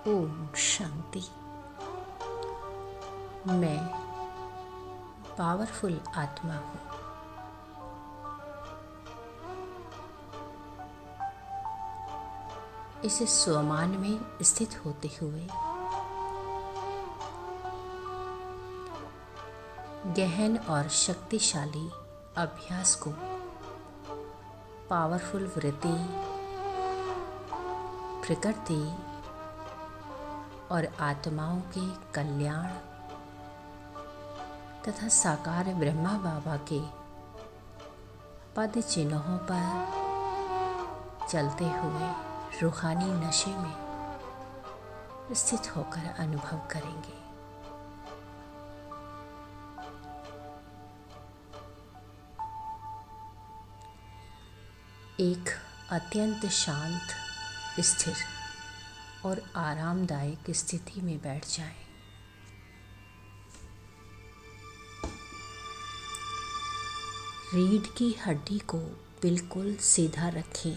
ओम शांति। मैं पावरफुल आत्मा हूँ। इस स्वमान में स्थित होते हुए गहन और शक्तिशाली अभ्यास को पावरफुल वृत्ति, प्रकृति और आत्माओं के कल्याण तथा साकार ब्रह्मा बाबा के पद चिन्हों पर चलते हुए रूहानी नशे में स्थित होकर अनुभव करेंगे। एक अत्यंत शांत, स्थिर और आरामदायक स्थिति में बैठ जाएं। रीढ़ की हड्डी को बिल्कुल सीधा रखें।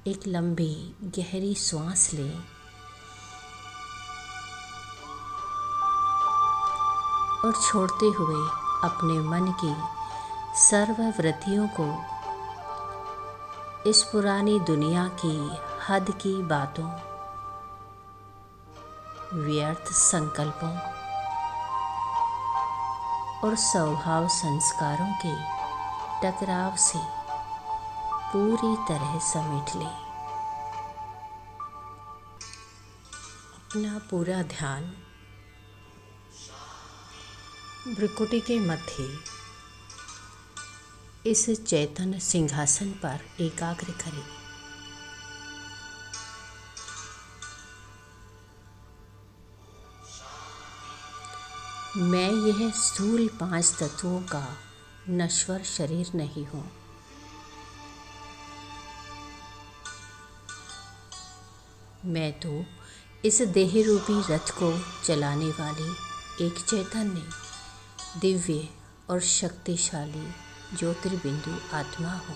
एक लंबी गहरी सांस लें और छोड़ते हुए अपने मन की सर्व वृत्तियों को इस पुरानी दुनिया की हद की बातों, व्यर्थ संकल्पों और स्वभाव संस्कारों के टकराव से पूरी तरह समेट लें। अपना पूरा ध्यान भ्रुकुटी के मध्य इस चैतन्य सिंहासन पर एकाग्र करें। मैं यह स्थूल 5 तत्वों का नश्वर शरीर नहीं हूँ। मैं तो इस देह रूपी रथ को चलाने वाली एक चैतन्य, दिव्य और शक्तिशाली ज्योतिर्बिंदु आत्मा हूँ।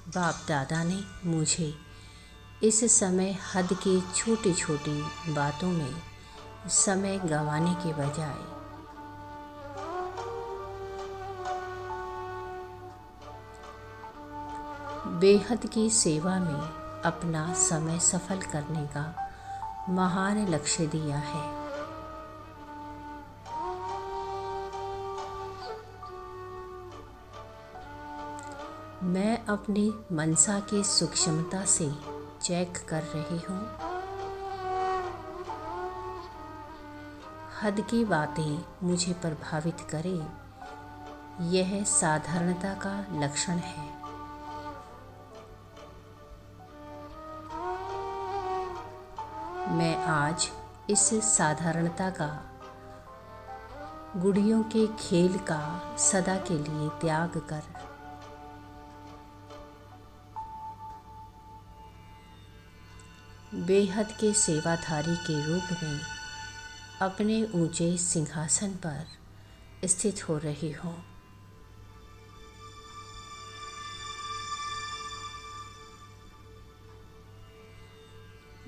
बाप दादा ने मुझे इस समय हद की छोटी छोटी बातों में समय गंवाने के बजाय बेहद की सेवा में अपना समय सफल करने का महान लक्ष्य दिया है। मैं अपनी मनसा की सूक्ष्मता से चेक कर रही हूँ। हद की बातें मुझे प्रभावित करें, यह साधारणता का लक्षण है। मैं आज इस साधारणता का, गुड़ियों के खेल का सदा के लिए त्याग कर बेहद के सेवाधारी के रूप में अपने ऊंचे सिंहासन पर स्थित हो रही हूँ।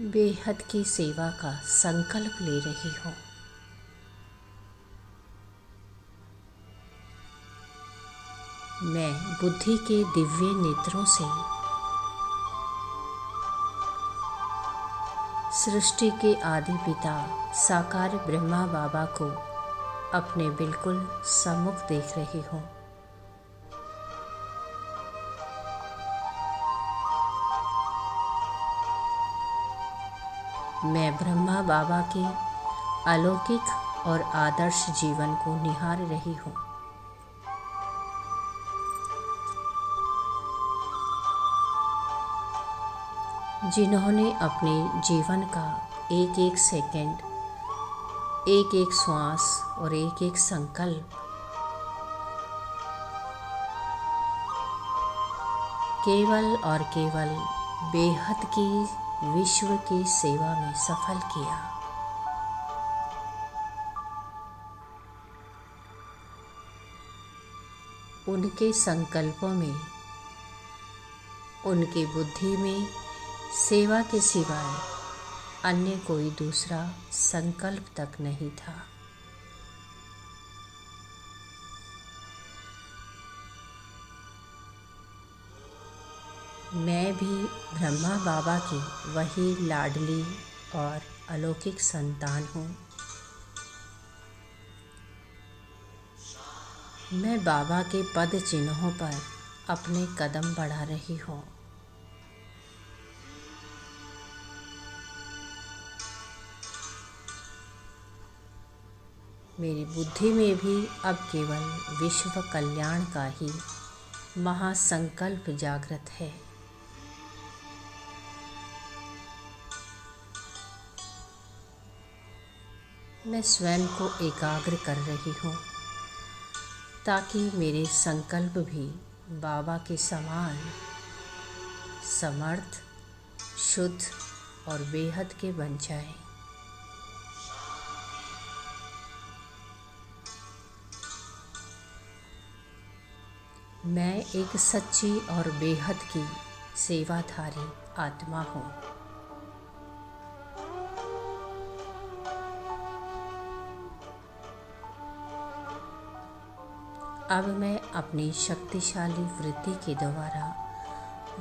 बेहद की सेवा का संकल्प ले रही हूँ। मैं बुद्धि के दिव्य नेत्रों से सृष्टि के आदि पिता साकार ब्रह्मा बाबा को अपने बिल्कुल सम्मुख देख रही हूँ। मैं ब्रह्मा बाबा के अलौकिक और आदर्श जीवन को निहार रही हूँ। जिन्होंने अपने जीवन का एक एक सेकंड, एक एक श्वास और एक एक संकल्प केवल और केवल बेहद की विश्व की सेवा में सफल किया। उनके संकल्पों में, उनकी बुद्धि में सेवा के सिवाय अन्य कोई दूसरा संकल्प तक नहीं था। मैं भी ब्रह्मा बाबा की वही लाडली और अलौकिक संतान हूँ। मैं बाबा के पद चिन्हों पर अपने कदम बढ़ा रही हूँ। मेरी बुद्धि में भी अब केवल विश्व कल्याण का ही महासंकल्प जागृत है। मैं स्वयं को एकाग्र कर रही हूँ ताकि मेरे संकल्प भी बाबा के समान समर्थ, शुद्ध और बेहद के बन जाएं। मैं एक सच्ची और बेहद की सेवाधारी आत्मा हूँ। अब मैं अपनी शक्तिशाली वृत्ति के द्वारा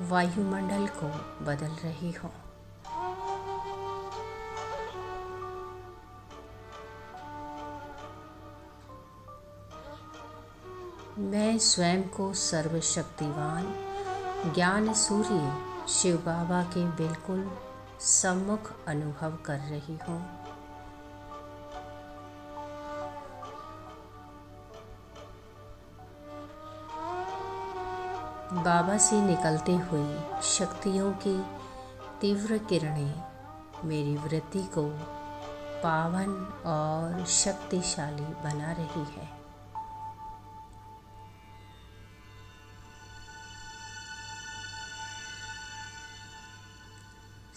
वायुमंडल को बदल रही हूँ। मैं स्वयं को सर्वशक्तिवान ज्ञान सूर्य शिव बाबा के बिल्कुल सम्मुख अनुभव कर रही हूँ। बाबा से निकलती हुई शक्तियों की तीव्र किरणें मेरी वृत्ति को पावन और शक्तिशाली बना रही है।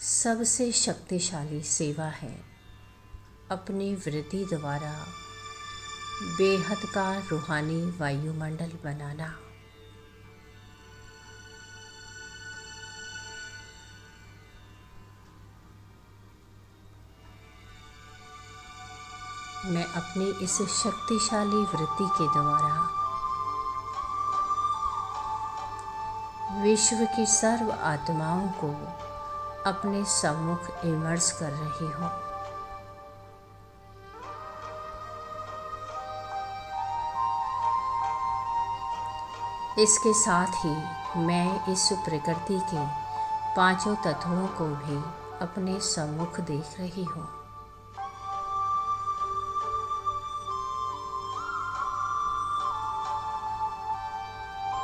सबसे शक्तिशाली सेवा है अपनी वृत्ति द्वारा बेहद का रूहानी वायुमंडल बनाना। मैं अपनी इस शक्तिशाली वृत्ति के द्वारा विश्व की सर्व आत्माओं को अपने सम्मुख इमर्स कर रही हूँ। इसके साथ ही मैं इस प्रकृति के पांचों तत्वों को भी अपने सम्मुख देख रही हूँ।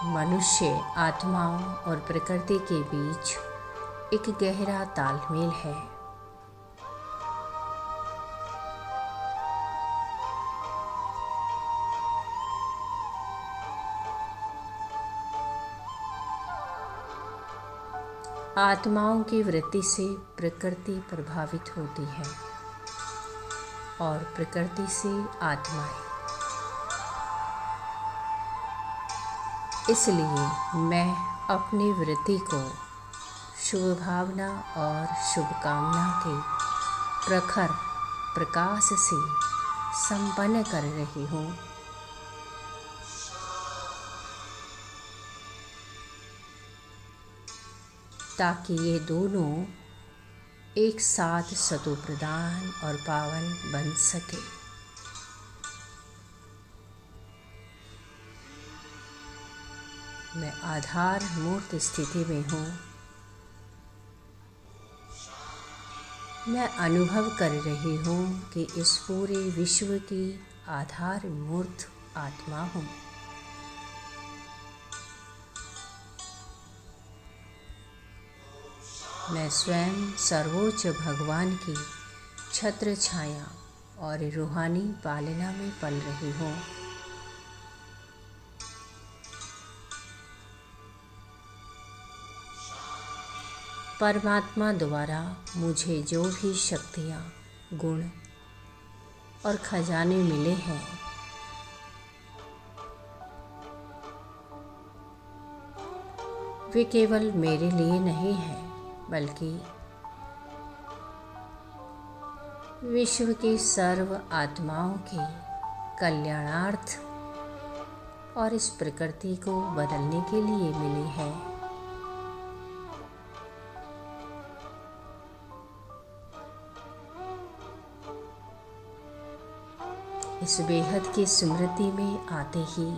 मनुष्य आत्माओं और प्रकृति के बीच एक गहरा तालमेल है। आत्माओं की वृत्ति से प्रकृति प्रभावित होती है और प्रकृति से आत्माएं। इसलिए मैं अपनी वृत्ति को शुभ भावना और शुभकामना के प्रखर प्रकाश से संपन्न कर रही हूँ। ताकि ये दोनों एक साथ सतोप्रधान और पावन बन सके। मैं आधार मूर्त स्थिति में हूँ। मैं अनुभव कर रही हूँ कि इस पूरे विश्व की आधार मूर्त आत्मा हूँ। मैं स्वयं सर्वोच्च भगवान की छत्र छाया और रूहानी पालना में पल रही हूँ। परमात्मा द्वारा मुझे जो भी शक्तियाँ, गुण और खजाने मिले हैं, वे केवल मेरे लिए नहीं हैं, बल्कि विश्व की सर्व आत्माओं के कल्याणार्थ और इस प्रकृति को बदलने के लिए मिली है। इस बेहद की स्मृति में आते ही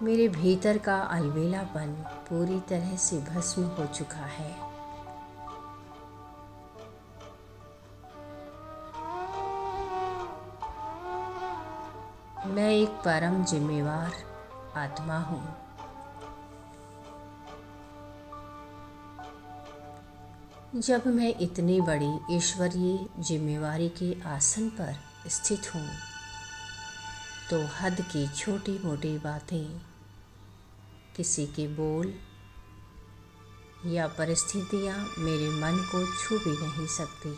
मेरे भीतर का अलबेलापन पूरी तरह से भस्म हो चुका है। मैं एक परम जिम्मेवार आत्मा हूँ। जब मैं इतनी बड़ी ईश्वरीय जिम्मेवारी के आसन पर स्थित हूँ, तो हद की छोटी मोटी बातें, किसी के बोल या परिस्थितियाँ मेरे मन को छू भी नहीं सकती।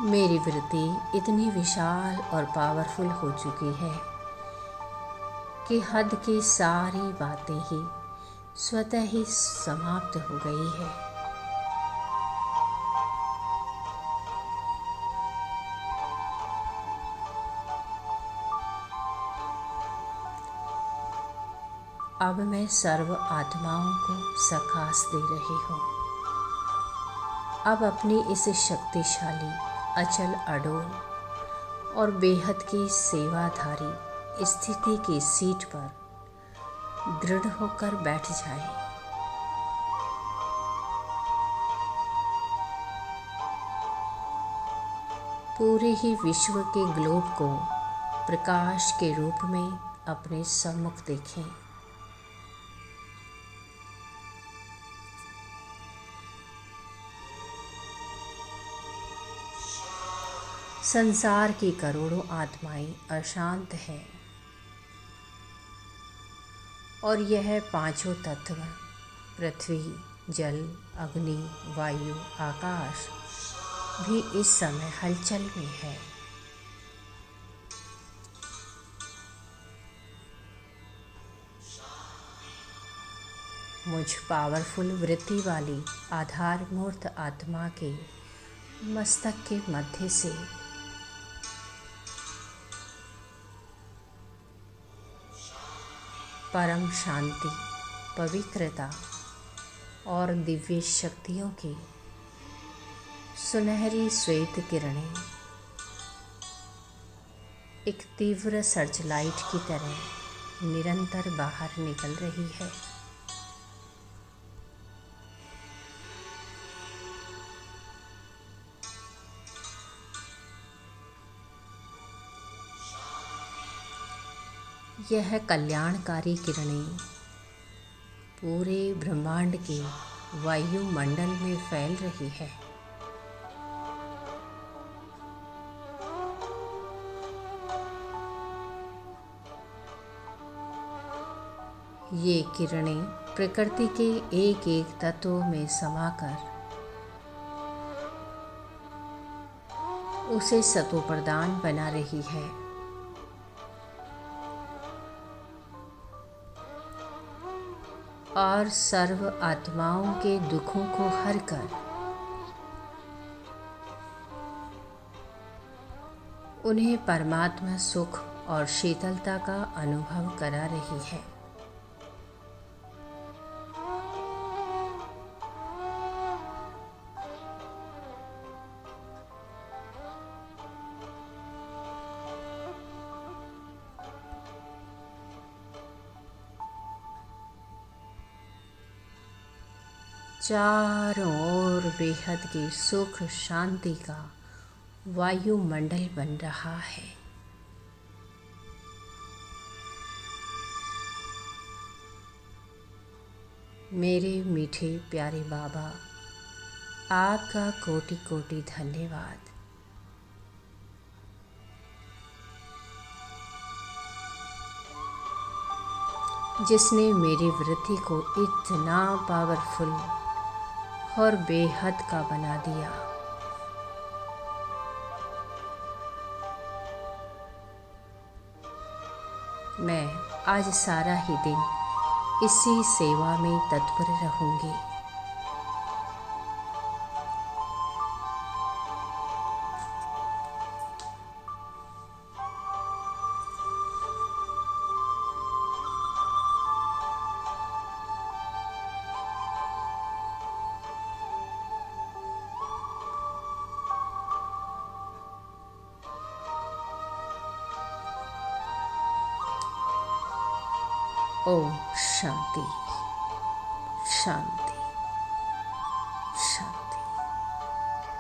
मेरी वृत्ति इतनी विशाल और पावरफुल हो चुकी है कि हद की सारी बातें ही स्वतः ही समाप्त हो गई है। अब मैं सर्व आत्माओं को सकाश दे रही हूँ। अब अपनी इस शक्तिशाली, अचल, अडोल और बेहद की सेवाधारी स्थिति की सीट पर दृढ़ होकर बैठ जाए। पूरे ही विश्व के ग्लोब को प्रकाश के रूप में अपने सम्मुख देखें। संसार की करोड़ों आत्माएं अशांत हैं और यह पांचों तत्व पृथ्वी, जल, अग्नि, वायु, आकाश भी इस समय हलचल में है। मुझ पावरफुल वृत्ति वाली आधार मूर्त आत्मा के मस्तक के मध्य से परम शांति, पवित्रता और दिव्य शक्तियों की सुनहरी श्वेत किरणें एक तीव्र सर्च लाइट की तरह निरंतर बाहर निकल रही है। यह कल्याणकारी किरणें पूरे ब्रह्मांड के वायुमंडल में फैल रही है। ये किरणें प्रकृति के एक एक तत्व में समाकर उसे सतोप्रधान बना रही है। और सर्व आत्माओं के दुखों को हर कर उन्हें परमात्मा सुख और शीतलता का अनुभव करा रही है। चारों ओर बेहद की सुख शांति का वायुमंडल बन रहा है। मेरे मीठे प्यारे बाबा, आपका कोटि कोटि धन्यवाद। जिसने मेरी वृत्ति को इतना पावरफुल और बेहद का बना दिया। मैं आज सारा ही दिन इसी सेवा में तत्पर रहूंगी। ओम शांति शांति शांति।